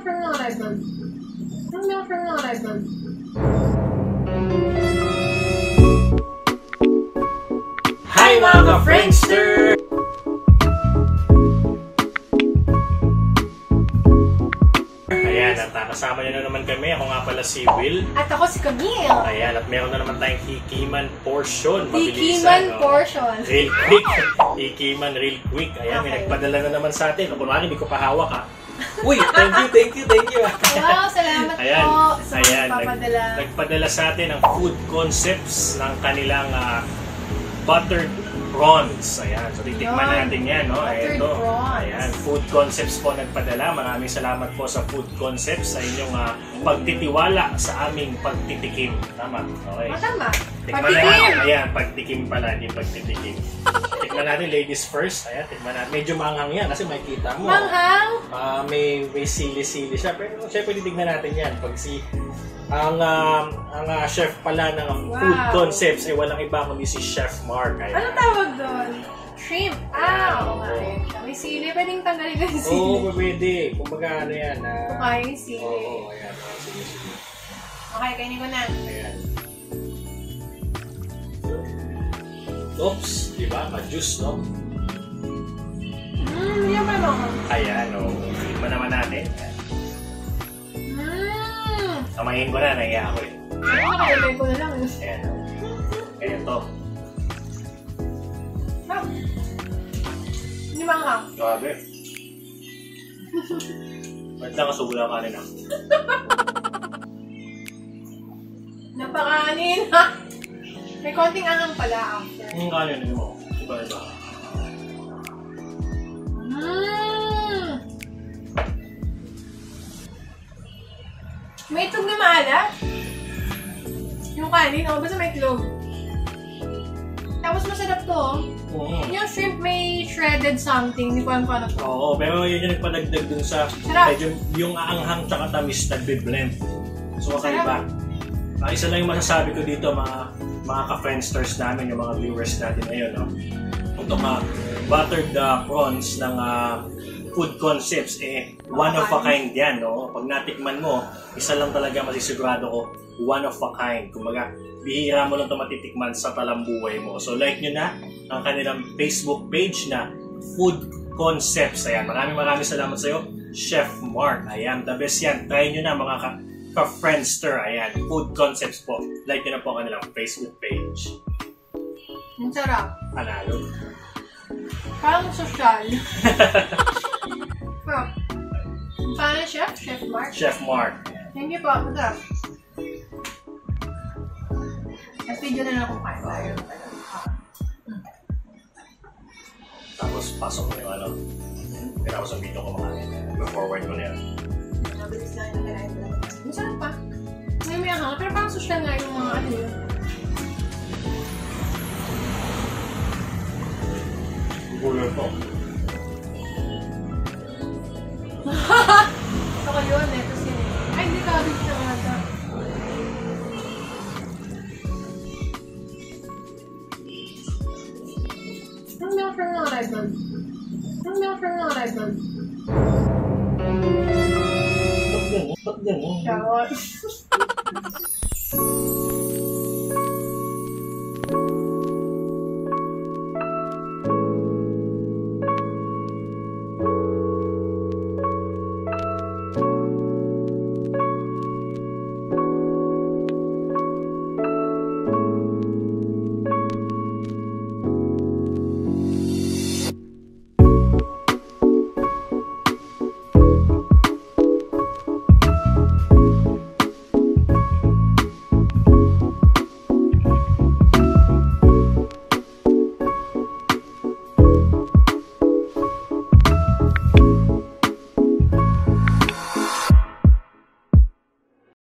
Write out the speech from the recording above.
Hi mga Friendster! Ayan, at kasama niyo na naman kami. Ako nga pala si Will. At ako si Camille. Ayan, at meron na naman tayong Hikiman portion. Hikiman portion. Real quick. Hikiman real quick. Ayan, may Okay. nagpadala na naman sa atin. Kunwari, hindi ko pa hawak ha. Uy, thank you. Wow, salamat Ayan, po sa ayan, magpapadala. nagpadala sa atin ang food concepts ng kanilang buttered prawns. Ayan, so titikman Yun. natin yan, no? Buttered Ito. prawns. Ayan, food concepts po nagpadala. Maraming salamat po sa food concepts sa inyong pagtitiwala sa aming pagtitikim. Tama? Okay. Tama. Tikman Pagtikim! natin. Ayan, pagtikim pala, hindi pagtitikim. Tikman natin, ladies first. Ayan, tikman natin. Medyo manghang yan kasi makikita mo. Manghang? May sili-sili siya. Pero syempre, titignan natin yan. Pag ang chef pala ng food concepts ay walang iba kundi si Chef Mark. Ayan. Anong tawag doon? Shrimp. Oo nga eh. May sili. Pwedeng tanggalin ko yung sili. Oo, pwede. Kumbaga ano yan. Kaya yung sili. Oo, ayan. Sige. Okay, kainin ko na. Ayan. Oops, di ba? Ma-juice, no? Yan pa naman. Ayan, o. Tikman naman natin. Kamayin ko na, nahiya ako eh. Nakalagay ko na lang. Ayan. Kaya to. Hindi manghang. Grabe. Ba't lang kasubula ka rin ah? Napakanin. May konting anghang pala after. Ang kanin mo. Iba. May itlog na maalat. Yung kanin, basta may itlog. Tapos masarap to. Yung shrimp may shredded something. Hindi ko alam paano to. Oo, pero yun yung nagpadagdag dun sa medyo yung aanghang tsaka tamis nagbe-blend. So kakaiba. Isa lang yung masasabi ko dito mga ka-friendsters namin, yung mga viewers natin ngayon, no? Itong buttered prawns ng food concepts, one of a kind yan, no? Pag natikman mo, isa lang talaga masisigurado ko, one of a kind. Kumbaga, bihira mo lang ito matitikman sa talambuhay mo. So, like nyo na ang kanilang Facebook page na Food Concepts. Ayan, maraming salamat sa iyo, Chef Mark. Ayan, the best yan. Try nyo na mga ka-friendster. Ayan, Food Concepts po. Like nyo na po ang kanilang Facebook page. Ang sarap. Panalo. Parang sosyal. Paano, Chef? Chef Mark? Chef Mark. Thank you po. Masarap. At video na lang kung kaya. Tapos pasok ko yung pero ako sa video ko makain. Forward ko na yan. Mabilis lang yung kailangan. Masarap pa. May ahang. Pero parang sosyal nga yung mga ano yun. Gulo to. Ito ko yun eh. Tapos yun eh. Ay, hindi ka. Hindi ka ata. Ba't ganun? Shawot.